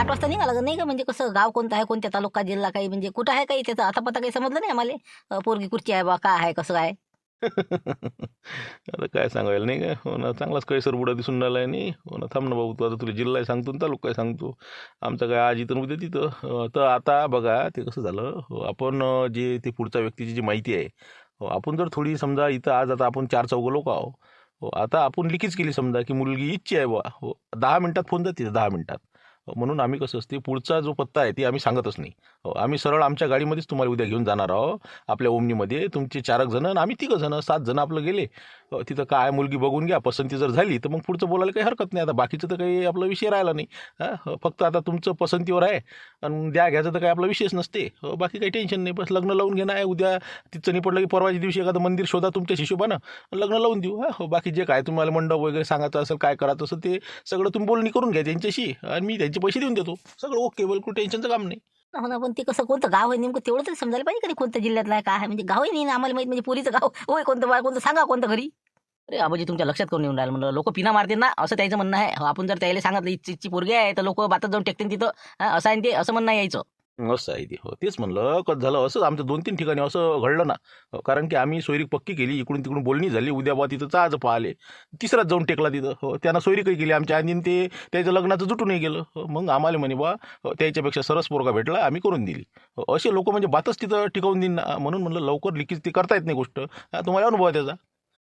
8 वाजता निघाला नाही का? म्हणजे कसं गाव कोणतं आहे, कोणत्या तालुका, जिल्हा काही म्हणजे कुठं आहे काही त्याचा आता पत्ता काही समजलं नाही आम्हाला. पोरगी कुठची आहे बा, काय आहे, कसं आहे? आता काय सांगायला नाही का? हो ना, चांगलाच कैसर बुडा दिसून राहिलाय नाही. हो ना, थांब ना भाऊ, तू आता तुला जिल्हाही सांगतो आणि तालुकाही सांगतो. आमचं काय आज इथं उद्या तिथं. तर आता बघा ते कसं झालं. आपण जे ते पुढच्या व्यक्तीची जी माहिती आहे, आपण जर थोडी समजा इथं आज आता आपण 4 चौघ लोक आहो. आता आपण लिखीच केली समजा की मुलगी इच्छी आहे बा. 10 मिनिटात फोन जाते, 10 मिनिटात. म्हणून आम्ही कसं असते, पुढचा जो पत्ता आहे ते आम्ही सांगतच नाही. आम्ही सरळ आमच्या गाडीमध्येच तुम्हाला उद्या घेऊन जाणार आहोत. आपल्या ओमनीमध्ये तुमचे 4 जण आणि आम्ही 3 जण 7 जण आपलं गेले. तिथं काय मुलगी बघून घ्या, पसंती जर झाली तर मग पुढचं बोलायला काही हरकत नाही. आता बाकीचं तर काही आपला विषय राहिला नाही. फक्त आता तुमचं पसंतीवर आहे आणि द्या घ्यायचं तर काही आपला विषयच नसते. बाकी काही टेन्शन नाही. बस लग्न लावून घेणं आहे. उद्या तिचं निपटलं की परवाच्या दिवशी एखादं मंदिर शोधा तुमच्या हिशोबानं, लग्न लावून देऊ. बाकी जे काय तुम्हाला मंडप वगैरे सांगायचं असेल, काय करायचं असेल ते सगळं तुम्ही बोलणी करून घ्या त्यांच्याशी आणि मी त्यांचे पैसे देऊन देतो. सगळं ओके, बिलकुल टेन्शनचं काम नाही. हो ना, पण ते कसं कोणतं गाव आहे नेमकं तेवढं तरी समजायला पाहिजे का? कोणत्या जिल्ह्यातलं आहे, काय आहे? म्हणजे गावही नाही ना आम्हाला माहित. म्हणजे पोरीचं गाव होय कोणतं, बा कोणतं सांगा कोणतं घरी. अरे आबाजी तुमच्या लक्षात करून येऊन राहिलं म्हणलं. लोक पिना मारतील ना, असं त्याचं म्हणणं आहे. आपण जर त्याला सांगितलं इच्छी पोरगी आहे तर लोक बातात जाऊन टेकतील तिथं. असं आहे ते, असं म्हणणं यायचं. असं आहे ते. तेच म्हणलं कसं झालं असं आमचं 2-3 ठिकाणी असं घडलं ना. कारण की आम्ही सोयरीक पक्की केली, इकडून तिकडून बोलणी झाली, उद्या बा तिथं आज पाहिले, तिसराच जाऊन टेकला तिथं. त्यांना सोयरीकही केली आमच्या आणि ते त्याचं लग्नाचं जुटूनही गेलं. मग आम्हाला म्हणे बा त्याच्यापेक्षा सरस पोरगा भेटला, आम्ही करून दिली. असे लोक म्हणजे बातच तिथं टिकवून देईन ना. म्हणून म्हणलं लवकर लिखीच ते करता येत नाही गोष्ट. तुम्हाला अनुभव आहे त्याचा.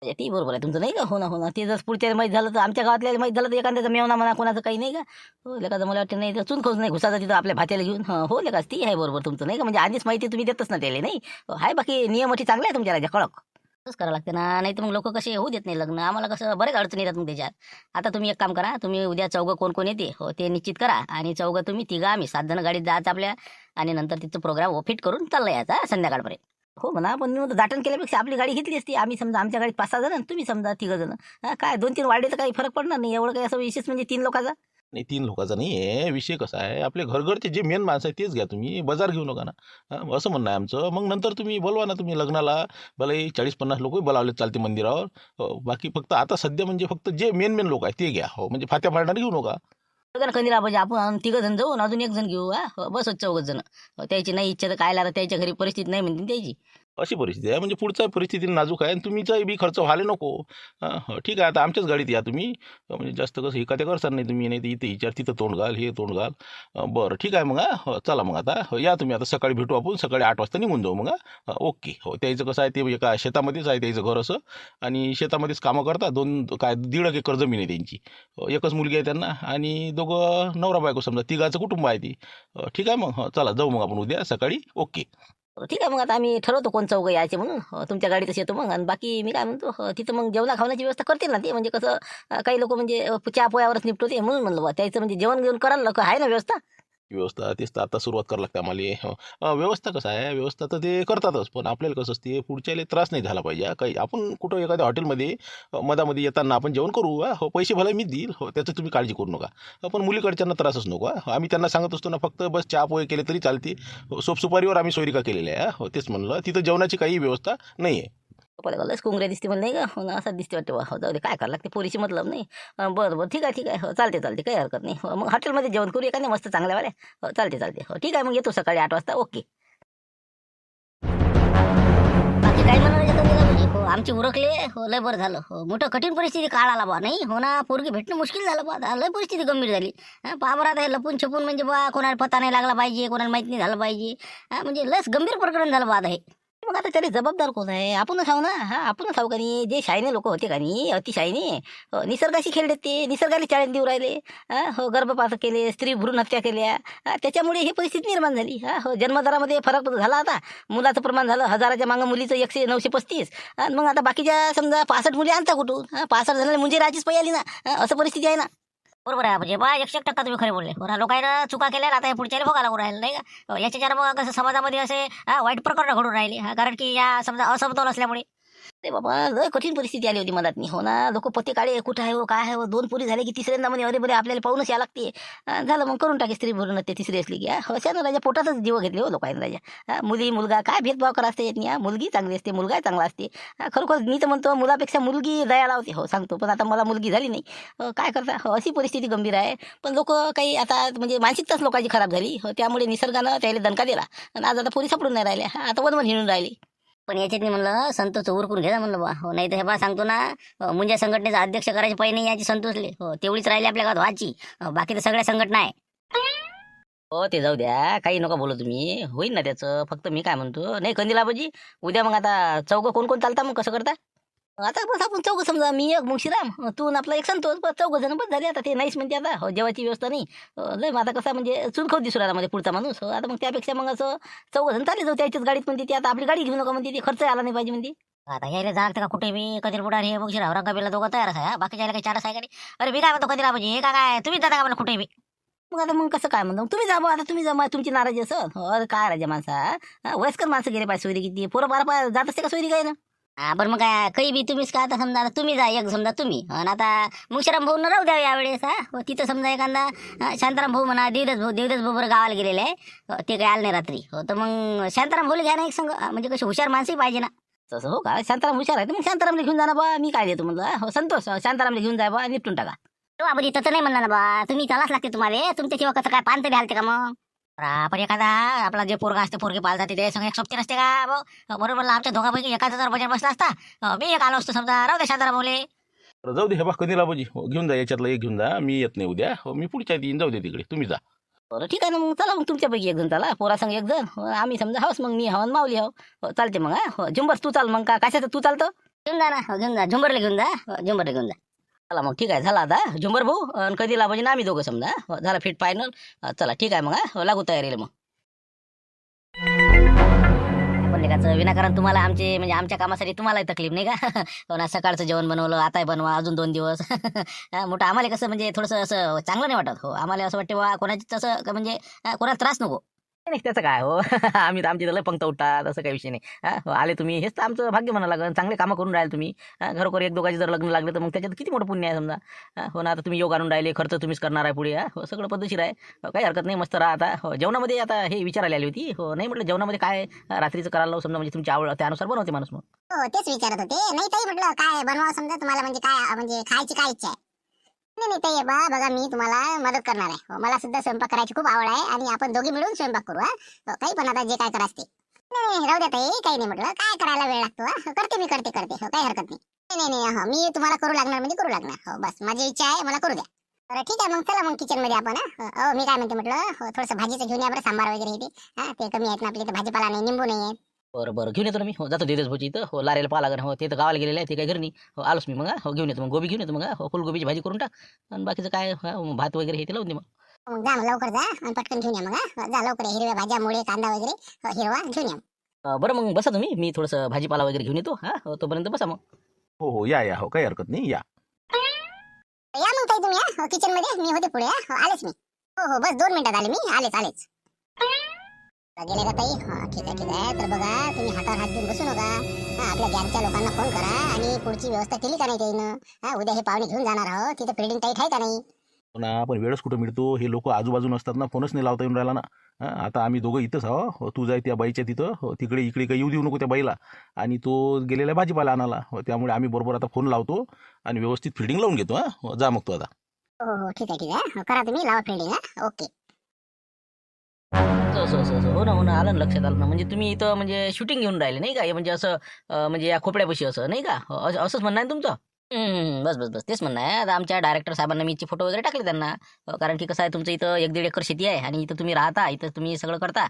ती बरोबर आहे तुमचं नाही का? हो ना, हो ना. ते जर पुढच्या माहीत झालं तर आमच्या गावातल्या माहीत झालं तर एखाद्याचा मेवना म्हणा, कोणाचं काही नाही का? हो लेकाचं मला वाटतं नाही तर चुनखोच नाही घुसाचा तिथं आपल्या भाच्याला घेऊन. हो लेकाच ती आहे बरोबर तुमचं नाही का? म्हणजे आधीच माहिती तुम्ही देतच ना त्याला नाही. आहे बाकी नियम अटी चांगले आहे तुमच्या राजा कडक. तसंच करावं लागतं ना, नाही तर मग लोक कसे होऊ देत नाही लग्न. आम्हाला कसं बरेच अडचणी येतात मग त्याच्यात. आता तुम्ही एक काम करा, तुम्ही उद्या चौघं कोण कोण येते हो ते निश्चित करा आणि चौघं तुम्ही तिघं आम्ही 7 जण गाडीत जायचं आपल्या आणि नंतर तिथं प्रोग्राम फिट करून चालला यायचा संध्याकाळपर्यंत. हो म्हणा, पण मी म्हणतो दाटण केल्यापेक्षा आपली गाडी घेतली असती. आम्ही समजा आमच्या गाडीत 5-6 जण आणि तुम्ही समजा 3 जण. काय 2-3 वाढले तर काही फरक पडणार नाही. एवढं काही असं विशेष म्हणजे 3 लोकांचा. नाही, 3 लोकांचा नाही आहे विषय. कसा आहे, आपले घरघरचे जे मेन माणसं आहे तेच घ्या तुम्ही, बाजार घेऊ नका ना. असं म्हणणं आहे आमचं. मग नंतर तुम्ही बोलवा ना तुम्ही लग्नाला. भले 40-50 लोकही बोलावले चालते मंदिरावर. बाकी फक्त आता सध्या म्हणजे फक्त जे मेन मेन लोक आहेत ते घ्या. म्हणजे फात्या फाडणारे घेऊ नका. बघा ना कंदिरा म्हणजे आपण 3 जण जाऊ आणि अजून 1 जण घेऊ. बस 4 जण. त्याची नाही इच्छा तर काय लागत, त्याच्या घरी परिस्थिती नाही म्हणते त्याची. अशी परिस्थिती आहे म्हणजे पुढचा परिस्थिती नाजूक आहे आणि तुम्हीचाही बी खर्च व्हायला नको. ठीक आहे, आता आमच्याच गाडीत या तुम्ही. म्हणजे जास्त कसं एका त्या करणार नाही तुम्ही. नाही तर इथे विचार तिथं तोंड घाल, हे तोंड घाल. बरं ठीक आहे मग. चला मग आता या तुम्ही. आता सकाळी भेटू आपण, सकाळी 8 वाजता निघून जाऊ मग. ओके. त्याचं कसं आहे ते एका शेतामध्येच आहे त्याचं घर असं आणि शेतामध्येच कामं करतात. 1.5 एकर जमीन आहे त्यांची. एकच मुलगी आहे त्यांना आणि दोघं नवरा बायको समजा, तिघाचं कुटुंब आहे ती. ठीक आहे मग. चला जाऊ मग आपण उद्या सकाळी. ओके. ठीक आहे मग आता आम्ही ठरवतो कोण चौघं यायचे म्हणून. तुमच्या गाडीतच येतो मग आणि बाकी मी काय म्हणतो तिथं मग जेवणा खावण्याची व्यवस्था करतील ना ते. म्हणजे कसं काही लोक म्हणजे चहा पोह्यावरच निपटवते म्हणून म्हणलं बा त्याचं म्हणजे जेवण घेऊन करायला लोक आहे ना व्यवस्था. व्यवस्था तेच तर आता सुरुवात करावं लागते आम्हाला. व्यवस्था कसं आहे, व्यवस्था तर ते करतातच, पण आपल्याला कसं असते पुढच्याला त्रास नाही झाला पाहिजे. काही आपण कुठं एखाद्या हॉटेलमध्ये मधामध्ये येताना आपण जेवण करू. पैसे भले मी देईल. त्याचं तुम्ही काळजी करू नका. पण मुलीकडच्यांना त्रासच नको. आम्ही त्यांना सांगत असतो ना, फक्त बस चहा पोहे केले तरी चालते. सोपसुपारीवर आम्ही सोयरिका केलेल्या आहे. तेच म्हणलं, तिथं जेवणाची काही व्यवस्था नाही आहे. लस कुंगऱ्या दिसते म्हणलं नाही का? हो ना, असं दिसते वाटते. हो जाऊ दे, काय करायला लागते पोरीशी मतलब नाही. बरं बरं ठीक आहे ठीक आहे. हो चालते चालते, काही हरकत नाही. मग हॉटेलमध्ये जेवण करू एका नाही मस्त चांगल्यावाल्या. चालते चालते. ठीक आहे मग येतो सकाळी 8 वाजता. ओके. बाकी काय म्हणायचं म्हणजे हो आमची उरकले. हो लय बरं झालं. हो मोठं कठीण परिस्थिती काळ आला बा नाही. हो ना, पोरगी भेटणं मुश्किल झालं बा. लय परिस्थिती गंभीर झाली. पहा बरं आता हे लपून छपून म्हणजे बा कोणाला पता नाही लागला पाहिजे, कोणाला माहित नाही झालं पाहिजे. म्हणजे लस गंभीर प्रकरण झालं बा आता हे. मग आता त्याला जबाबदार कोण आहे? आपणच आहो ना. आपणच आहो का नाही? जे शायने लोक होते का नाही, अतिशायने निसर्गाशी खेळले, ते निसर्गाला चॅलेंज देऊ राहिले. हो गर्भपात केले, स्त्री भ्रूण हत्या केल्या. त्याच्यामुळे ही परिस्थिती निर्माण झाली. हो जन्मदरामध्ये फरक झाला. आता मुलाचं प्रमाण झालं 1000च्या मागं मुलीचं 935. आणि मग आता बाकीच्या समजा 65 मुली आणता कुठून? 65 जणांना म्हणजे राजीच पै आली ना. असं परिस्थिती आहे ना. बरोबर आहे म्हणजे बा 100% तुम्ही खरे बोलले. बरं लोकांना चुका केल्या आता या पुढच्या भोगा लागून राहिले नाही का? याच्या चार मग कसं समाजामध्ये असे वाईट प्रकरण घडून राहिले. कारण की या समजा असमतोल असल्यामुळे अरे बाबा लय कठीण परिस्थिती आली होती मनात हो ना. लोक पत्ते काढे कुठं आहे हो काय आहे हो. 2 पोरी झाले की तिसऱ्यांदा म्हणे अरे बरे आपल्याला पाहूनच या लागते. झालं मग करून टाके स्त्री भरून ते तिसरी असली की अशानं राजा पोटातच जीव घेतले हो लोकांनी राजा. मुली मुलगा काय भेदभाव करा असते येत नाही. मुलगी चांगली असते मुलगा चांगला असते. खरोखर मी तर म्हणतो मुलापेक्षा मुलगी दया लावते हो सांगतो. पण आता मला मुलगी झाली नाही. काय करता अशी परिस्थिती गंभीर आहे. पण लोक काही आता म्हणजे मानसिकताच लोकांची खराब झाली त्यामुळे निसर्गानं त्याला दणका दिला. आणि आज आता पोरी सापडून नाही राहिल्या. आता वनवन हिंडून राहिली. पण याच्यात मी म्हणलं संतोष उरकून घ्या म्हणलं बा हो. नाही तर हे बा सांगतो ना मुंजा संघटनेचा अध्यक्ष करायचे पहिले नाही याची संतोषले हो. तेवढीच राहिली आपल्या गावात व्हायची. बाकी तर सगळ्या संघटना आहे. हो ते जाऊ द्या काही नका बोलू तुम्ही. होईल ना त्याचं. फक्त मी काय म्हणतो नाही कंदिलाबाजी उद्या मग आता चौघं कोण कोण चालता मग कसं करता. आता बस आपण चौघं समजा मी एक मुंशीराम तू आणि आपला एक संतोष बस चौघं जण बस झाले. आता ते नाहीच म्हणते आता हो जेवायची व्यवस्था नाही. लय मग आता कसा म्हणजे चुनखव दिसू राहिला म्हणजे पुढचा माणूस आता मग त्यापेक्षा मग असं चौघं जण चालले जाऊ त्याच्याच गाडीत म्हणते ती. आता आपली गाडी घेऊ नका म्हणते ती. खर्च आला नाही पाहिजे म्हणते. आता यायला जाणार का कुठे मी कधी बुडार हे मग औरंगाबादला दोघं तयारच आहे. बाकी जायला काही चारच आहे का नाही. अरे मी काय म्हणतो कधी राबाजी हे काय तुम्ही जाता का मला कुठे बी. मग आता मग कसं काय म्हणतो तुम्ही जा आता तुम्ही जा तुमची नाराजी असं. अरे काय राजा माणसा वयस्कर माणसं गेले पाहिजे सोयरी किती पोरं बारा जात असते का सोयरी काय ना. बरं मग काय काही बी तुम्हीच का आता समजा तुम्ही जा एक समजा तुम्ही आणि आता मुंशीराम भाऊ न राहू द्या यावेळेस तिथं समजा एखादा शांताराम भाऊ म्हणा देवदास भाऊ बरं गावाला गेलेले आहे. ते काही आले नाही रात्री तर मग शांताराम भाऊला घ्या ना एक संग म्हणजे कशी हुशार माणसंही पाहिजे ना. तसं हो का शांताराम हुशार आहे तर मग शांतारामला घेऊन जा ना बा. मी काय देतो म्हणलं हो संतोष शांतारामला घेऊन जा बा निपटून टाका. बाबा तसं नाही म्हणलं ना बा. तुम्ही चलाच लागते तुम्हाला. तुमच्या शिवाय कसं काय पान तरी हालते का मग. आपण एखादा आपला जे पोरगा असते पोरगे पाल जाते ते संग एक सोबती नसते का भाऊ. बरोबर आमच्या दोघांपैकी एखादा जर बजेट बसला असता मी एक आलो असतो समजा. राहू दे शांताराम बोले जाऊ दे हे बा कंदिलाबाजी घेऊन जा याच्यातलं एक घेऊन जा. मी येत नाही उद्या हो. मी पुढच्या येईन जाऊ दे तिकडे तुम्ही जा. बरं ठीक आहे ना मग चला मग तुमच्यापैकी एक जण चला पोरा संग एक जण आम्ही समजा हाऊस मग मी हवन माऊली हो चालते मग हो. झुंबर तू चाल मग का कशाचं तू चालतो घेऊन जा ना घेऊन जा झुंबरला घेऊन जा झुंबरला घेऊन जा. चला मग ठीक आहे झाला आता झुंबर भाऊ आणि कधी लाभाजी ना आम्ही दोघं समजा झाला फिट फायनल. चला ठीक आहे मग लागू तयारीला मग. पण लेखाचं विनाकारण तुम्हाला आमचे म्हणजे आमच्या कामासाठी तुम्हालाही तकलीफ नाही का. हो ना सकाळचं जेवण बनवलं आताही बनवा अजून 2 दिवस. मोठं आम्हाला कसं म्हणजे थोडंसं असं चांगलं नाही वाटत हो. आम्हाला असं वाटतं बा कोणाची तसं म्हणजे कोणाला त्रास नको. नाही त्याचं काय हो. आम्ही तर आमची लय पंक्त उठतात असं काही विषय नाही. आले तुम्ही हेच तर आमचं भाग्य म्हणावं लागेल. चांगले कामं करून राहिले तुम्ही. घरोघर एक दोघांचे जर लग्न लागले तर मग त्याच्यात किती मोठं पुण्य आहे समजा. हो ना आता तुम्ही योग आणून राहिले खर्च तुम्हीच करणार आहे पुढे. हो सगळं पद्धतशीर आहे. काही हरकत नाही मस्त राहा आता. हो जेवणामध्ये आता हे विचारायला आली होती हो. नाही म्हटलं जेवणामध्ये काय रात्रीचं करायला लावू समजा म्हणजे तुमची आवड त्यानुसार बनवते माणूस मग. हो तेच विचारत होते. नाही ताई म्हटलं काय बनवावं समजा तुम्हाला म्हणजे काय म्हणजे खायची काय इच्छा आहे. नाही नाही ताई बघा मी तुम्हाला मदत करणार आहे हो. मला सुद्धा स्वयंपाक करायची खूप आवड आहे आणि आपण दोघी मिळून स्वयंपाक करू काही पण आता जे काय करायचं ते. नाही राहू द्या ताई काही नाही म्हटलं काय करायला वेळ लागतो करते मी करते हो काही हरकत नाही. नाही नाही हो मी तुम्हाला करू लागणार म्हणजे करू लागणार हो. बस माझी इच्छा आहे मला करू द्या. बरं ठीक आहे मग चला मग किचन मध्ये आपण हो. मी काय म्हणते म्हटलं हो थोडंसं भाजीचं घेऊन या बरं सांबार वगैरे येते ते कमी आहेत ना आपली तर भाजीपाला नाही निंबू नाही आहेत. बरं घेऊन येतो ना मी हो. जातो देदेश भाऊची इथं हो लारेला पाहा लागेल हो. ते तर गावाला गेलेलं आहे ते काही घरी नाही हो. आलोच मी मग हो घेऊन येतो मग गोबी घेऊन येतो मग हो. फुलगोबीची भाजी करून टाक आणि बाकीचं काय भात वगैरे हे ते लावून दे मग. मग जा मग लवकर जा आणि पटकन घेऊन या मग जा लवकर हिरव्या भाज्या मुळे कांदा वगैरे हिरवा घेऊन या. बरं मग बसा तुम्ही मी थोडंसं भाजीपाला वगैरे घेऊन येतो हो. तोपर्यंत बसा मग. हो हो या या हो काही हरकत नाही या. या मग ताई तुम्ही किचन मध्ये मी होते पुढे आलेच मी. हो हो बस 2 मिनिटात आले मी आलेच. गेले का ताई ठीक आहे तर बघा तुम्ही हातावर हात देऊन बसू नका. आपल्या गँगच्या लोकांना फोन करा आणि पुढची व्यवस्था केली का नाही त्यानं. उद्या हे पाहुणे घेऊन जाणार आहोत तिथे फिल्डिंग टाईट आहे का नाही. ना पण वेळच कुठं मिळतो. हे लोक आजूबाजून असतात ना फोनच नाही लावता येऊन राहिला ना. आता आम्ही दोघं इथंच हो. तू जाय त्या बाईच्या तिथं तिकडे इकडे काही येऊ देऊ नको त्या बाईला. आणि तो गेलेला भाजीपाला आणायला त्यामुळे आम्ही बरोबर आता फोन लावतो आणि व्यवस्थित फिल्डिंग लावून घेतो. जा मग तू आता. हो हो ठीक आहे करा तुम्ही लावा फिल्डिंग ओके. हो ना आलं ना लक्षात आलं ना. म्हणजे तुम्ही इथं म्हणजे शूटिंग घेऊन राहिले नाही का म्हणजे असं म्हणजे या खोपड्यापाशी असं नाही का असंच म्हणणं आहे तुमचं. बस तेच म्हणणं आहे. आता आमच्या डायरेक्टर साहेबांना मी फोटो वगैरे टाकले त्यांना कारण की कसं आहे तुमचं इथं 1-1.5 एकर शेती आहे आणि इथं तुम्ही राहता इथं तुम्ही सगळं करता.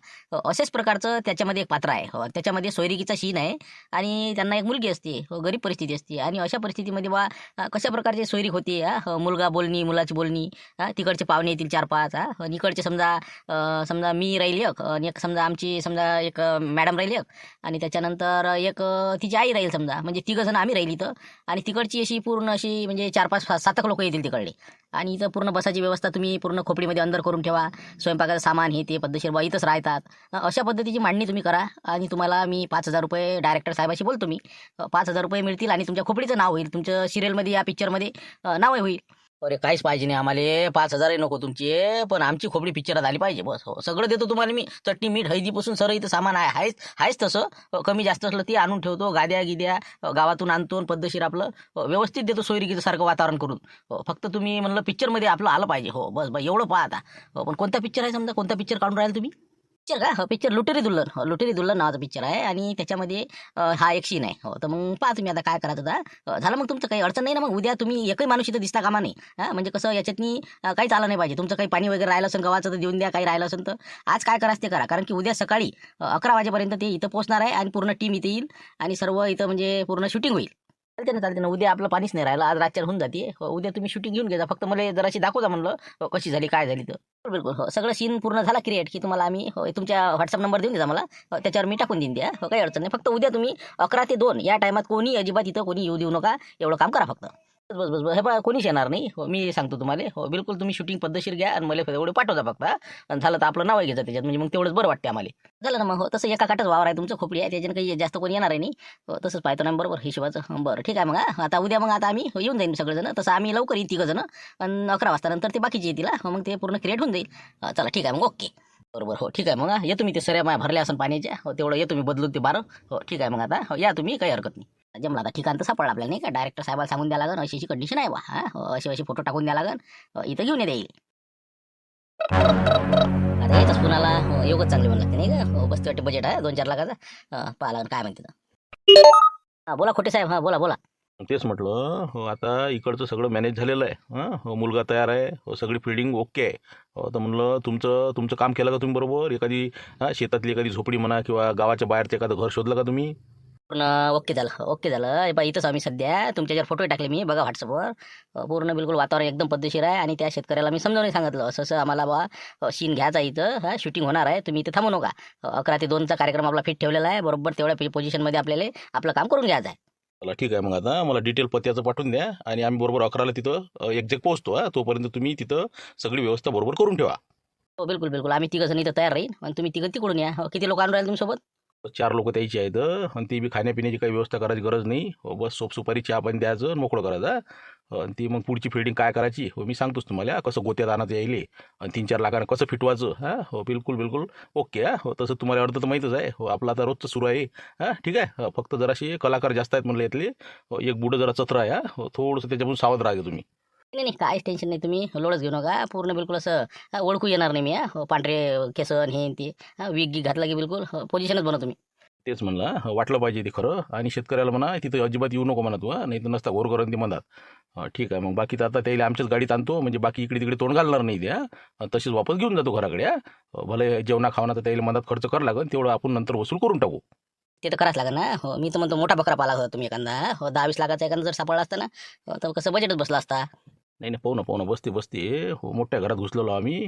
असेच प्रकारचं त्याच्यामध्ये एक पात्र आहे. त्याच्यामध्ये सोयरिकीचा शीन आहे आणि त्यांना एक मुलगी असते गरीब परिस्थिती असते आणि अशा परिस्थितीमध्ये बा कशा प्रकारची सोयरीक होती मुलगा बोलणी मुलाची बोलणी तिकडचे पाहुणे येतील 4-5 आणि इकडचे समजा मी राहील एक आणि एक समजा आमची समजा एक मॅडम राहील एक आणि त्याच्यानंतर एक तिची आई राहील समजा म्हणजे 3 जण आम्ही राहील इथं आणि तिकडची अशी पूर्ण अशी म्हणजे 4-5-7 लोक येतील तिकडले. आणि इथं पूर्ण बसाची व्यवस्था तुम्ही पूर्ण खोपडीमध्ये अंदर करून ठेवा. स्वयंपाकाचं सामान हे ते पद्धतशीर बा इथंच राहतात. अशा पद्धतीची मांडणी तुम्ही करा आणि तुम्हाला मी 5,000 रुपये डायरेक्टर साहेबाशी बोलतो मी. 5,000 रुपये मिळतील आणि तुमच्या खोपडीचं नाव होईल. तुमचं सिरियलमध्ये या पिक्चरमध्ये नावही होईल. अरे काहीच पाहिजे नाही आम्हाला. 5,000 नको तुमचे, पण आमची खोपडी पिक्चरात आली पाहिजे बस. हो सगळं देतो तुम्हाला मी. चटणी मीठ हळदीपासून सर्व इथं सामान आहेच तसं. कमी जास्त असलं ते आणून ठेवतो. गाद्या गिद्या गावातून आणतो आणि पद्धतशीर आपलं व्यवस्थित देतो सोयरीकीचं सारखं वातावरण करून. फक्त तुम्ही म्हणलं पिक्चरमध्ये आपलं आलं पाहिजे. हो बस बस एवढं पहा आता. पण कोणता पिक्चर आहे समजा, कोणता पिक्चर काढून राहील तुम्ही? पिक्चर का? पिक्चर लुटेरी दुल्हन. लुटेरी दुल्हन नावाचा पिक्चर आहे आणि त्याच्यामध्ये हा एक सीन आहे. हो तर मग पहा तुम्ही आता काय करायचं आता. झालं मग तुमचं काही अडचण नाही ना. मग उद्या तुम्ही एकही माणूस इथं दिसता कामा नाही. म्हणजे कसं याच्यातनी काहीच आलं नाही पाहिजे. तुमचं काही पाणी वगैरे राहिलं असेल गव्हाचं तर देऊन द्या. काही राहिलं असेल तर आज काय करायचं ते करा. कारण की उद्या सकाळी 11 वाजेपर्यंत ते इथं पोहोचणार आहे आणि पूर्ण टीम इथे येईल आणि सर्व इथं म्हणजे पूर्ण शूटिंग होईल. चालते ना. उद्या आपलं पाणीच नाही राहिलं. आज रातच्यावर होऊन जाते. उद्या तुम्ही शूटिंग घेऊन घ्या. फक्त मला जराशी दाखवता म्हणलं कशी झाली काय झाली तर. बिलकुल सगळं सीन पूर्ण झाला क्रिएट की तुम्हाला आम्ही तुमच्या व्हॉट्सअप नंबर देऊन द्या मला. त्याच्यावर मी टाकून देईन द्या. काही अडचण नाही. फक्त उद्या तुम्ही 11 ते 2 या टायमात कोणी अजिबात इथं कोणी येऊ देऊ नका. एवढं काम करा फक्त. बस बस बस हे बघा कोणीच येणार नाही. मी सांगतो तुम्हाला. बिलकुल तुम्ही शूटिंग पद्धतशीर घ्या आणि मला एवढे पाठवता फक्त. आणि झालं तर आपलं नाव घ्यायचं त्याच्यात म्हणजे मग तेवढंच बरं वाटते आम्हाला. झालं ना मग. तसं एका काटच वावर आहे तुमचं खोपडी आहे. त्याच्यानं काही जास्त कोणी येणार आहे नाही. तसंच पाहतो ना बरोबर हिशोबाचं. बरं ठीक आहे मग. आता उद्या मग आता आम्ही येऊन जाईन सगळेजण. तसं आम्ही लवकर येईल 3 जण आणि 11 वाजता नंतर ते बाकीचे येतील. मग ते पूर्ण क्रिएट होऊन जाईल. चला ठीक आहे मग ओके. बरोबर हो ठीक आहे मग. येतो मी ते सऱ्या माझ्या भरल्या असून पाण्याच्या. तेवढं येतो मी बदलून ते 12. ठीक आहे मग आता या तुम्ही काही हरकत नाही. जमला आता ठिकाण तर सापडलं आपल्याला नाही का. डायरेक्टर साहेबाला सांगून द्या लागेल अशी कंडिशन आहे बा. अशी फोटो टाकून द्या लागेल. इथं घेऊन येईल. आता यायचाच कुणाला योगच चांगली म्हणून लागते नाही का. बसते वाटते बजेट आहे 2-4 लाखाचा. पाहा लागेल काय म्हणते. बोला खोटे साहेब. बोला बोला. तेच म्हटलं आता इकडचं सगळं मॅनेज झालेलं आहे. मुलगा तयार आहे. सगळी फिल्डिंग ओके आहे. तर म्हणलं तुमचं काम केलं का तुम्ही बरोबर. एखादी शेतातली एखादी झोपडी म्हणा किंवा गावाच्या बाहेरचं एखादं घर शोधलं का तुम्ही. पूर्ण ओके झालं. बा इथंच आम्ही सध्या तुमच्यावर फोटो टाकले मी बघा व्हॉट्सअपवर. पूर्ण बिलकुल वातावरण एकदम पद्धतशीर आहे आणि त्या शेतकऱ्याला मी समजावून सांगितलं असं आम्हाला बा सीन घ्यायचा इथं. शूटिंग होणार आहे. तुम्ही इथे थांबू नका. 11 ते 2चा कार्यक्रम आपला फिट ठेवलेला आहे. बरोबर तेवढ्या पोझिशनमध्ये आपल्याला आपलं काम करून घ्यायचं आहे. चला ठीक आहे मग. आता मला डिटेल पत्त्याचं पाठवून द्या आणि आम्ही बरोबर 11ला तिथं एक्झॅक्ट पोहोचतो. तोपर्यंत तुम्ही तिथं सगळी व्यवस्था बरोबर करून ठेवा. बिलकुल आम्ही 3 जण इथं तयार राहील आणि तुम्ही 3 तिकडून या. किती लोक आणून राहील तुमच्यासोबत. 4 लोक द्यायची आहेत आणि ती बी खाण्यापिण्याची काही व्यवस्था करायची गरज नाही. बस सोप सुपारी चहा पण द्यायचं आणि मोकळं करायचं. आणि ती मग पुढची फिल्डिंग काय करायची मी सांगतोच तुम्हाला. कसं गोत्यात आणायचं यायले आणि 3-4 लाखानं कसं फिटवायचं. बिलकुल ओके. तसं तुम्हाला अर्ध तर माहीतच आहे. आपलं आता रोजचं सुरू आहे. ठीक आहे. फक्त जराशी कलाकार जास्त आहेत म्हणलं यातले. एक बुडं जरा चत्र आहे. थोडंसं त्याच्यापासून सावध राहायचं तुम्ही. नाही काहीच टेन्शन नाही. तुम्ही लोडच घेऊ नका. पूर्ण बिलकुल असं ओळखू येणार नाही मी. पांढरे केसन हे ते विग घातला की बिलकुल पोझिशनच बनव तुम्ही. तेच म्हणलं वाटलं पाहिजे ते खरं. आणि शेतकऱ्याला म्हणा तिथं अजिबात येऊ नको म्हणा तू. नाही तर नसता घोर करून ते म्हणतात. ठीक आहे मग. बाकी तर आता त्याला आमच्याच गाडीत आणतो म्हणजे बाकी इकडे तिकडे तोंड घालणार नाही द्या. तशीच वापस घेऊन जातो घराकडे. भले जेवणा खावणा तर त्याला मदत खर्च करावं लागेल. तेवढं आपण नंतर वसूल करून टाकू. ते तर करायच लागेल ना. मी तर म्हणतो मोठा बकरा पाला होता तुम्ही एखादा. 10-20 लाखाचा एखादा जर सापडला असता ना तर कसं बजेटच बसला असता. नाही पाहू ना बसते. मोठ्या घरात घुसलेलो आम्ही.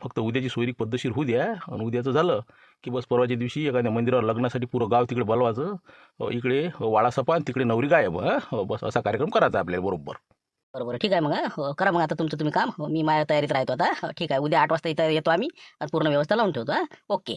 फक्त उद्याची सोयरी पद्धतशीर होऊ द्या. आणि उद्याचं झालं की बस परवाच्या दिवशी एखाद्या मंदिरावर लग्नासाठी पुरं गाव तिकडे बोलवायचं. इकडे वाळा सपा तिकडे नवरी गायब. बस असा कार्यक्रम करायचा आपल्याला बरोबर. बरोबर ठीक आहे मग. करा मग आता तुमचं तुम्ही काम. मी माझ्या तयारीत राहतो आता. ठीक आहे. उद्या 8 वाजता इथं येतो आम्ही आणि पूर्ण व्यवस्था लावून ठेवतो. ओके.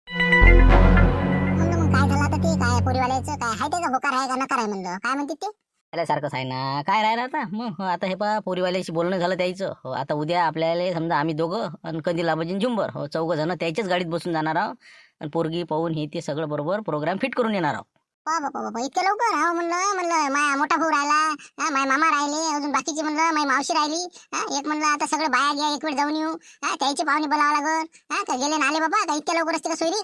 म्हणलं मग काय झालं आता ते काय पोरीवाल्याचं काय आहे त्याचा होकार आहे का नकार आहे म्हणलं काय म्हणते ते. सारखंच आहे ना. काय राहिलं आता मग. आता हे पहा पोरीवाल्याशी बोलणं झालं त्याचं. आता उद्या आपल्याला समजा आम्ही दोघं आणि कंदील आबाजी झुंबर 4 जण त्याच्याच गाडीत बसून जाणार आहोत आणि पोरगी पाहून हे ते सगळं बरोबर प्रोग्राम फिट करून येणार आहोत. बाबा इतक्या लवकर. म्हणलं माझा मोठा भाऊ राहिला. माझे मामा राहिले. अजून बाकीची म्हणलं माझी मावशी राहिली. एक म्हणलं आता सगळं बाया घ्या एक वेळ जाऊन येऊ. त्याची पाहुणे बोलावं लागल. का गेले ना आले बाबा का इतक्या लवकर असते का सोयरी.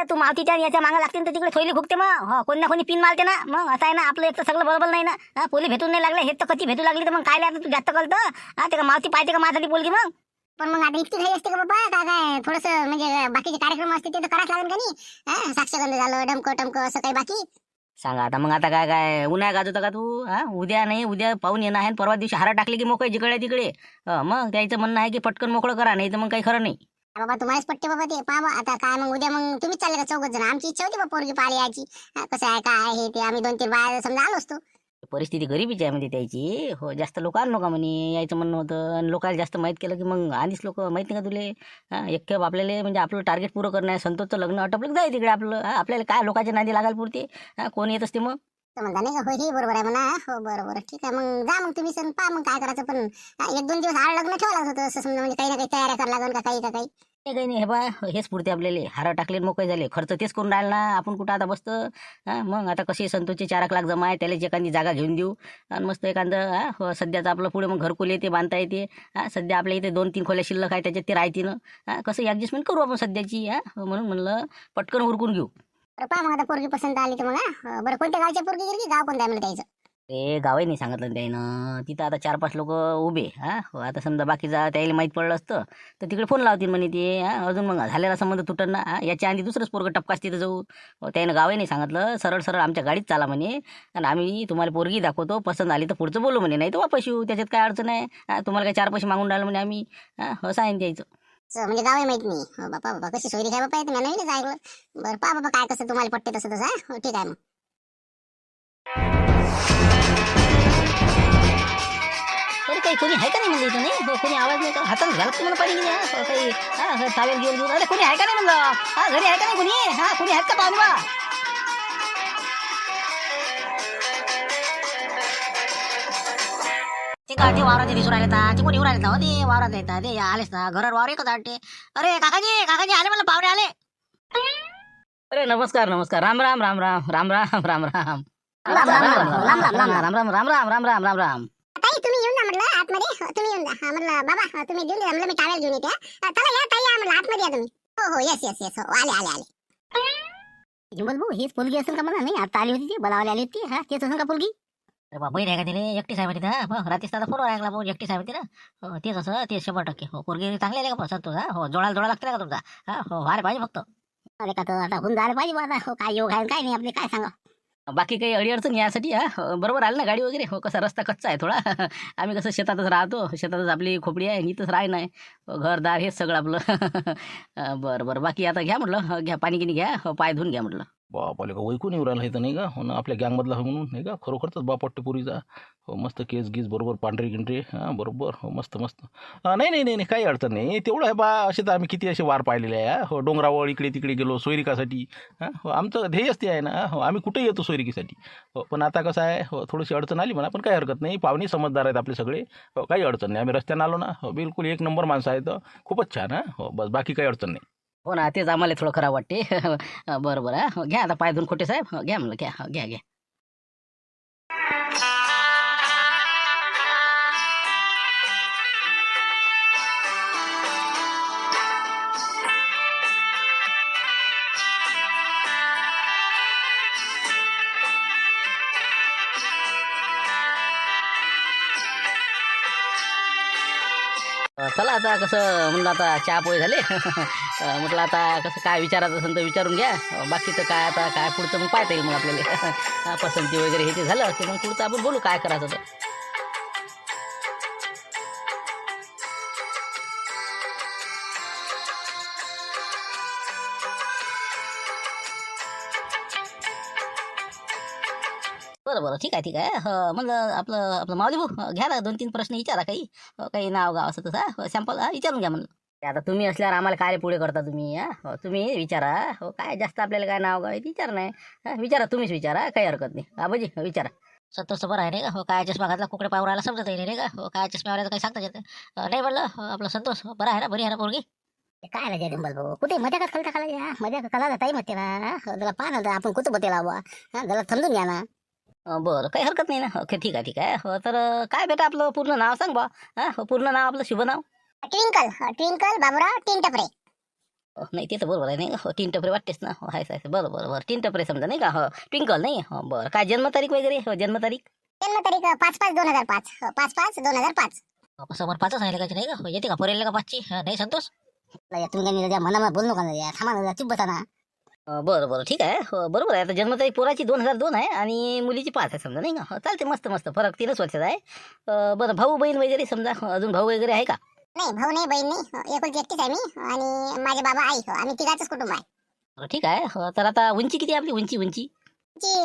तू मावतीच्या याच्या मागं लागते तर तिकडे थोयली फुकते मग. कोणी ना कोणी पिन मारते ना. मग असं आहे ना आपलं एक तर सगळं बरोबर नाही ना. पोली भेटून नाही लागले हे तर कधी भेटू लागली तर मग काय आता तू जास्त कळतं. ते का मावती पाहिजे का माझ्यासाठी पोलगी मग. पण मग आता इतकी घाई असते का बाबा काय थोडंसं म्हणजे बाकीचे कार्यक्रम असते ते तर करायच लागेल का नाही. साक्षगंध झालं टमकं असं काही बाकी. सांगा आता मग. आता काय उन्हाळ्या गाजवतं का तू. उद्या नाही उद्या पाहून येणार आहे. परवा दिवशी हारा टाकले की मोकळे जिकडे तिकडे. मग त्याचं म्हणणं आहे की पटकन मोकळं करा नाही तर मग काही खरं नाही. बाबा तुम्हालाच पटते बाबा ते. पहा आता काय मग उद्या मग तुम्हीच चालले का 4 जण. आमची इच्छा होती बा पोरगी पाहायला यायची. कसं आहे काय हे ते आम्ही 2-3 बाया समजा आलो असतो. परिस्थिती गरिबीची आहे म्हणजे त्याची हो. जास्त लोक आणू नका म्हणे यायचं म्हणणं होतं. आणि लोकांना जास्त माहीत केलं की मग आधीच लोक माहित नाही का तुले. एक आपल्याला म्हणजे आपलं टार्गेट पुरं करणं आहे. संतोषचं लग्न आटपलं की जाय तिकडे आपलं. आपल्याला काय लोकांच्या नादी लागायला पुरते. कोण येत असते मग. तर म्हणता नाही का हो, हे बरोबर आहे म्हणा. हो बरोबर ठीक आहे मग जा मग तुम्ही सण पहा मग काय करायचं. पण 1-2 दिवस आड लग्न ठेवावं लागत होतं असं समजा. म्हणजे काही ना काही तयाऱ्या करावं लागेल का काही. नाही काही नाही हे बा हेच पुरते आपल्याला. हार टाकले आणि मोकळे झाले. खर्च तेच करून राहिला ना. आपण कुठं आता बसतो. मग आता कशी संतोषचे 4 लाख जमा आहे. त्याला एखादी जागा घेऊन देऊ आणि मस्त एखादं हो, सध्याचं आपलं पुढे मग घरकुल येते बांधता येते. सध्या आपल्या इथे 2-3 खोल्या शिल्लक आहे त्याच्यात ते राहते ना. कसं ॲडजस्टमेंट करू आपण सध्याची. म्हणून म्हणलं पटकन उरकून घेऊ. तर पहा मग आता पोरगी पसंत आली तर मग बरं कोणत्या गावच्या पोरगी गेली गाव कोणत्या म्हणलं त्याचं. ते गावही नाही सांगितलं ना त्यानं. तिथं आता 4-5 लोक उभे. हो, आता समजा बाकीचा त्याला माहीत पडलं असतं तर तिकडे फोन लावतील म्हणे ते. अजून मग झालेला संबंध तुटन ना. याच्या आधी दुसरंच पोरगं टपकाच तिथं जाऊ. त्यानं गावही नाही सांगितलं. सरळ आमच्या गाडीत चाला म्हणे आणि आम्ही तुम्हाला पोरगी दाखवतो. पसंत आली तर पुढचं बोलू म्हणे. नाही तर वापस येऊ. त्याच्यात काय अडचण आहे. तुम्हाला काय 4 पैसे मागून राहिलं म्हणे आम्ही. असं आहे द्यायचं. म्हणजे गावही माहित नाही. हो बापा कशी सोयरी काय बापा येते. मी नवीनच ऐकलं. बरं पहा बाबा काय कसं तुम्हाला पटते तसं हो ठीक आहे मग. अरे काही कोणी आहे का नाही म्हणजे इथं. नाही कोणी आवाज नाही का. हाताने घालत तुम्हाला पाणी गेली. काही टावेल घेऊन. अरे कोणी आहे का नाही म्हणलं. घरी आहे का नाही कोणी. कोणी आहेत का पाहून बा. ते का ते वावरात दिसून राहिले ते कोणी येऊन राहिले हो. ते वावरात येतात ते आलेच ना. घरावर वावर एकच वाटते. अरे काकाजी आले मला पाहुणे आले. अरे नमस्कार राम राम राम राम राम राम राम राम राम राम. ताई तुम्ही येऊन जा म्हटलं आतमध्ये. तुम्ही येऊन जा. म्हटलं बाबा तुम्ही देऊन द्या म्हटलं मी टावेल घेऊन येते. चला या ताई म्हटलं आतमध्ये या तुम्ही. हो येस हो आले. जिंबल भाऊ हेच पोलगी असेल का मला. नाही आता आली होती ती बोलावली आली होती. तेच असेल का पोलगी. अरे बाबा बहीण आहे का तिने. एकटी साहेब तिथं. रात्रीच आता फोनवर ऐकला भाऊ एकटी साहेब तिथं. तेच असं ते 100% हो. पोरगी चांगली आहे का संतोष. हो जोडा लागते का तुमचा. हो व्हायला पाहिजे फक्त. अरे का तर आता होऊन जायला पाहिजे बा. हो काय योग आहे काय नाही आपले काय सांगा. बाकी काही अडीअडचण यासाठी बरोबर आलं ना गाडी वगैरे. हो कसा रस्ता कच्चा आहे थोडा. आम्ही कसं शेतातच राहतो. शेतातच आपली खोपडी आहे. इथंच राह नाही. घरदार हेच सगळं आपलं. बरं बाकी आता घ्या म्हटलं. घ्या पाणी गिनी घ्या. पाय धुवून घ्या म्हटलं. बापाले का वैकून येऊ राहिला इथं नाही का. हो ना आपल्या गँगमधला हो म्हणून नाही का. खरोखरच बाप वाटते पुरीचा. हो मस्त केस गीस बरोबर पांढरी गिंढरी. बरोबर हो मस्त. नाही काही अडचण नाही. तेवढं आहे बा. असे तर आम्ही किती असे वार पाहिलेले आहे. हो डोंगरावर इकडे तिकडे गेलो सोयरिकासाठी. हो आमचं ध्येयच ते आहे ना. हो आम्ही कुठेही येतो सोयरिकीसाठी. हो पण आता कसं आहे हो थोडीशी अडचण आली म्हणा. पण काही हरकत नाही. पाहुणे समजदार आहेत आपले सगळे. हो काही अडचण नाही. आम्ही रस्त्यानं आलो ना. हो बिलकुल 1 नंबर माणसं आहेत. खूपच छान. हो बस बाकी काही अडचण नाही. हो ना तेच आम्हाला थोडं खराब वाटते. बरं घ्या आता पाय धुवून खोटे साहेब. घ्या म्हणलं घ्या. चला आता कसं म्हणलं आता चहा पोहे झाले. म्हटलं आता कसं काय विचारायचं असेल तर विचारून घ्या. बाकीचं काय आता काय पुढचं मग पाहता येईल मग आपल्याला. पसंती वगैरे हे ते झालं की मग पुढचं आपण बोलू काय करायचं तर. बरं ठीक आहे. मग आपलं माऊली भाऊ घ्या ना 2-3 प्रश्न विचारा काही. काही नाव गाव असं तसं सॅम्पल विचारून घ्या म्हणलं. आता तुम्ही असल्यावर आम्हाला काय पुढे करता तुम्ही. तुम्ही विचारा. हो काय जास्त आपल्याला काय नाव गाव विचार नाही. विचारा तुम्हीच विचारा काही हरकत नाही. आबाजी विचारा. संतोष बरं आहे नाही का. हो काय चष्मा घातला कुकडे पावर आला समजत येईल नाही का. हो काय चष्म्यावाल्याचं काही सांगता येत नाही म्हणलं. आपलं संतोष बरं आहे ना. बरी आहे ना पोरगी. काय राजा डिंबल भाऊ कुठे मजा का खालता खाला मजा कला ताई म्हणते ना. त्याला पाहा ना आपण कुठं बतेला हवा. त्याला समजून घ्या ना. बरं काही हरकत नाही ना. ओके ठीक आहे. हो तर काय बेटा आपलं पूर्ण नाव सांग बा. पूर्ण नाव आपलं शुभ नाव. ट्विंकल बाबूराव टिंटपरे. नाही ते तर बरोबर आहे नाही का. 3 टपरे वाटतेस ना. हो आहे बरं 3 टपरे समजा नाही का. हो ट्विंकल नाही. हो बरं काय जन्मतारीख वगैरे. हो जन्मतारीख 5/5/2005. 5/5/2005. समोर 5च आहे का नाही का. येते का पोरेल का 5ची. नाही संतोष. तुम्ही मनामध्ये बोल नका ना. थांबा चुप बसा ना. बरं ठीक आहे. हो बरोबर आहे. आता जन्मतारीख पोराची 2002 आहे आणि मुलीची 5 आहे समजा नाही का. हो चालते मस्त फरक 3च वर्षाचा आहे. बरं भाऊ बहीण वगैरे समजा अजून भाऊ वगैरे आहे का. नाही भाऊ नाही बहीण नाही. एकुलती एकटीच आहे मी आणि माझे बाबा आई. आम्ही तिघाचंच कुटुंब आहे. ठीक आहे. तर आता उंची किती आहे आपली. उंची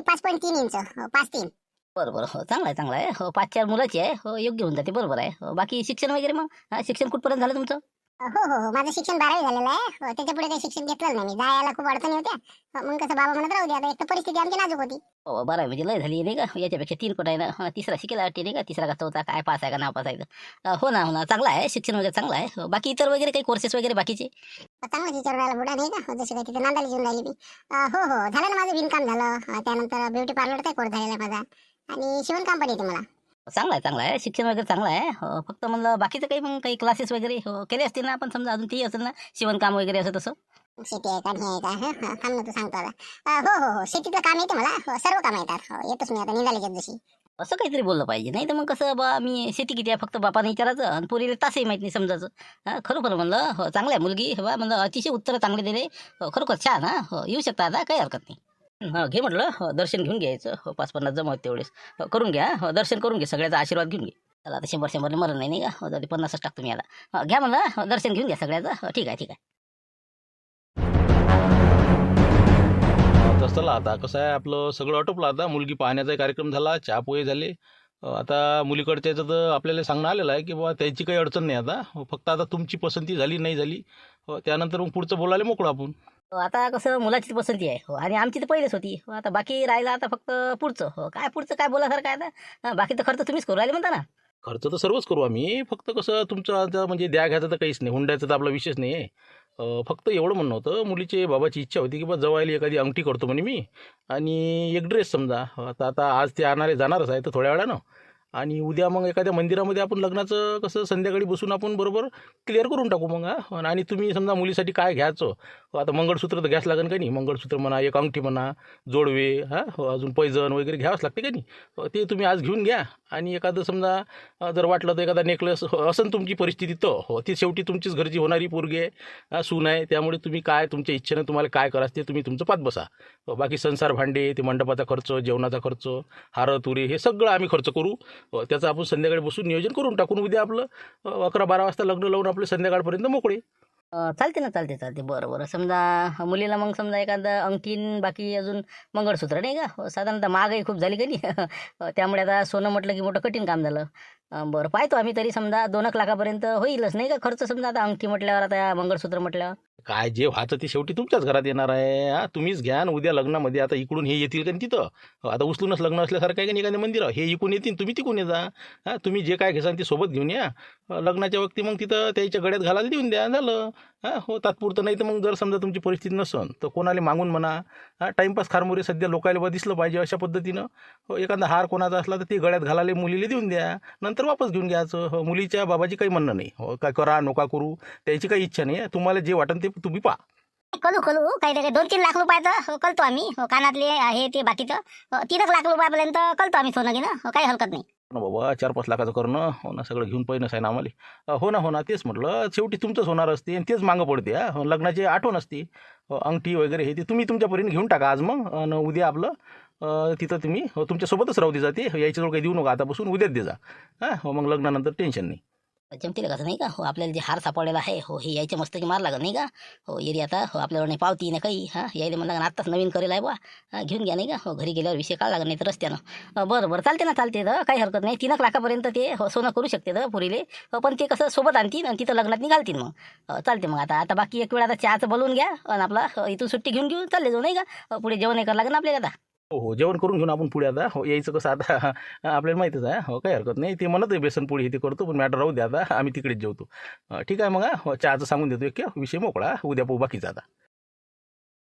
5.3 इंच. 5.3. बरं बरं हो चांगलं आहे हो 5-4 मुलाची आहे हो योग्य होऊन जाते बरोबर आहे हो बाकी शिक्षण वगैरे मग शिक्षण कुठपर्यंत झालं तुमचं हो हो हो माझं शिक्षण 12वी झालेलं आहे त्याच्या पुढे काही शिक्षण घेतलं नाही मी जायला खूप अडचणी होत्या मग कसं बाबा म्हणत राहू दे आता एक तर परिस्थिती आमची नाजूक होती हो बरं आहे म्हणजे लय झाली नाही का याच्यापेक्षा 3 पट आहे ना तिसरा शिकेला वाटते नाही का तिसरा का चौथा काय पास आहे का नाव पास आहे हो ना चांगला आहे शिक्षण वगैरे चांगलं आहे हो, बाकी इतर वगैरे काही कोर्सेस वगैरे बाकीचे चांगलं टीचर व्हायला बुडा नाही का जसं काही तिथे नांदायला घेऊन राहिली मी हो हो झालं ना माझं विणकाम झालं त्यानंतर ब्युटी पार्लरचा कोर्स झालेला आहे माझा आणि शिवणकाम पण येते मला चांगलं आहे शिक्षण वगैरे चांगलं आहे हो, फक्त म्हणलं बाकीचं काही मग काही क्लासेस वगैरे हो केले असतील ना आपण समजा अजून तेही असेल ना शिवणकाम वगैरे असं तसं शेती आहे का हे आहे का थांब ना तू सांगतो आता हो हो हो शेतीचं काम येते मला सर्व काम येतात येतोच मी आता निघाल्याच्या जशी असं काहीतरी बोललं पाहिजे नाही तर मग कसं बा मी शेती किती आहे फक्त बापाने विचारायचं आणि पुरीला तासही माहीत नाही समजायचं खरोखर म्हणलं हो चांगलं आहे मुलगी बा म्हणलं अतिशय उत्तरं चांगले दिले खरोखर छान हो येऊ शकता आता काही हरकत नाही घे म्हटलं दर्शन घेऊन घ्यायचं 5-50 जमत तेवढेच करून घ्या दर्शन करून घे सगळ्याचा आशीर्वाद घेऊन घे त्याला आता 100 मरण नाही का जाऊ 50च टाकतो मी आता घ्या म्हणलं दर्शन घेऊन घ्या सगळ्याचं ठीक आहे तसं चला आता कसं आहे आपलं सगळं आटोपलं आता मुलगी पाहण्याचा कार्यक्रम झाला चहा पोहे झाले आता मुलीकडच्याचं तर आपल्याला सांगणं आलेलं आहे की बाबा त्याची काही अडचण नाही आता फक्त आता तुमची पसंती झाली नाही झाली त्यानंतर मग पुढचं बोलायला मोकळं आपण आता कसं मुलाची पसंती आहे आणि आमची तर पहिलेच होती आता बाकी राहिलं आता फक्त पुढचं काय पुढचं काय बोलासारखं आहे आता बाकी तर खर्च तुम्हीच करू राहिले म्हणता ना खर्च तर सर्वच करू आम्ही फक्त कसं तुमचं आता म्हणजे द्या घ्यायचं तर काहीच नाही हुंड्याचं तर आपला विषयच नाही आहे फक्त एवढं म्हणणं होतं मुलीचे बाबाची इच्छा होती की बा जवायला एखादी अंगठी करतो म्हणे मी आणि एक ड्रेस समजा आता आज ते जाणारच आहे तर थोड्या वेळानं आणि उद्या मग एखाद्या मंदिरामध्ये आपण लग्नाचं कसं संध्याकाळी बसून आपण बरोबर क्लिअर करून टाकू मग आणि तुम्ही समजा मुलीसाठी काय घ्यायचं आता मंगळसूत्र तर घ्यास लागेल का नाही मंगळसूत्र म्हणा एक अंगठी म्हणा जोडवे अजून पैजण वगैरे घ्यावंच लागते का नाही ते तुम्ही आज घेऊन घ्या आणि एखादं समजा जर वाटलं तर एखादा नेकलेस असं तुमची परिस्थिती तर ती शेवटी तुमचीच घरची होणारी पोरगी आहे सून आहे त्यामुळे तुम्ही काय तुमच्या इच्छेनं तुम्हाला काय करायचं ते तुम्ही तुमचं पात बसा बाकी संसार भांडे ते मंडपाचा खर्च जेवणाचा खर्च हार तुरे हे सगळं आम्ही खर्च करू त्याचं आपण संध्याकाळी बसून नियोजन करून टाकून उद्या आपलं 11-12 वाजता लग्न लावून आपलं संध्याकाळपर्यंत मोकळे चालते बरं समजा मुलीला मग समजा एखादं अंगठीन बाकी अजून मंगळसूत्र नाही का साधारणतः महागाई खूप झाली का नाही त्यामुळे आता सोनं म्हटलं की मोठं कठीण काम झालं बरं पाहतो आम्ही तरी समजा 2 लाखापर्यंत होईलच नाही का खर्च समजा आता अंगठी म्हटल्यावर आता मंगळसूत्र म्हटल्यावर काय जे व्हायचं ते शेवटी तुमच्याच घरात येणार आहे तुम्हीच घ्या आणि उद्या लग्नामध्ये आता इकडून हे येतील का तिथं आता उचलूनच लग्न असल्यासारखं आहे का एखाद्या मंदिर हे इकडून येतील तुम्ही तिकडून जा तुम्ही जे काय घेसाल ते सोबत घेऊन या लग्नाच्या वक्ती मग तिथं त्याच्या गड्यात घालायला देऊन द्या झालं हो तात्पुरतं नाही तर मग जर समजा तुमची परिस्थिती नसन तर कोणाला मागून म्हणा टाईमपास खारमुरे सध्या लोकायला दिसलं पाहिजे अशा पद्धतीनं एखादा हार कोणाचा असला तर ते गळ्यात घालायला मुलीला देऊन द्या नंतर वापस घेऊन घ्यायचं मुलीच्या बाबाची काही म्हणणं नाही काय करा नका करू त्याची काही इच्छा नाही तुम्हाला जे वाटेल ते तुम्ही पहा कलू काही 2-3 लाख रुपयाचं कळतो आम्ही कानातले आहे ते बाकीचं 3 लाख रुपयापर्यंत कळतो आम्ही सोनं घेणं काही हरकत नाही ना बाबा 4-5 लाखाचं करणं हो ना सगळं घेऊन पहिनंच आहे ना आम्हाला हो ना तेच म्हटलं शेवटी तुमचंच होणार असते आणि तेच मागं पडते लग्नाची आठवण असते अंगठी वगैरे हे ते तुम्ही तुमच्यापर्यंत घेऊन टाका आज मग आणि उद्या आपलं तिथं तुम्ही तुमच्यासोबतच राहू दे जाते याच्याजवळ काही देऊ नका आतापासून उद्याच दे जा मग लग्नानंतर टेन्शन नाही जमतील कसं नाही का आपल्याला जे हार सापडलेला आहे हे यायच्या मस्त की मार लागत नाही का एरी आता आपल्याला नाही पावती ना काही यायला म्हणलं आत्ताच नवीन करेल आहे बा घेऊन घ्या नाही का घरी गेल्यावर विषय काढ लागत नाही तर रस्त्यानं बरं चालते काही हरकत नाही 3 लाखापर्यंत ते सोनं करू शकते पुरीले पण ते कसं सोबत आणतील आणि तिथं लग्नात निघालतील मग चालते मग आता बाकी एक वेळ आता चहाचं बोलवून घ्या आणि आपला इथून सुट्टी घेऊन चालले जाऊ नाही का पुढे जेवण करावं लागेल ना आपल्याला आता हो जेवण करून घेऊन आपण पुढे आता यायचं कसं आता आपल्याला माहितीच आहे काही हरकत नाही ते म्हणत आहे बेसनपोळी हे ते करतो पण मॅटर राहू द्या आता आम्ही तिकडेच जेवतो ठीक आहे मग चहाचं सांगून देतो एक विषय मोकळा उद्या पाहू बाकीचा आता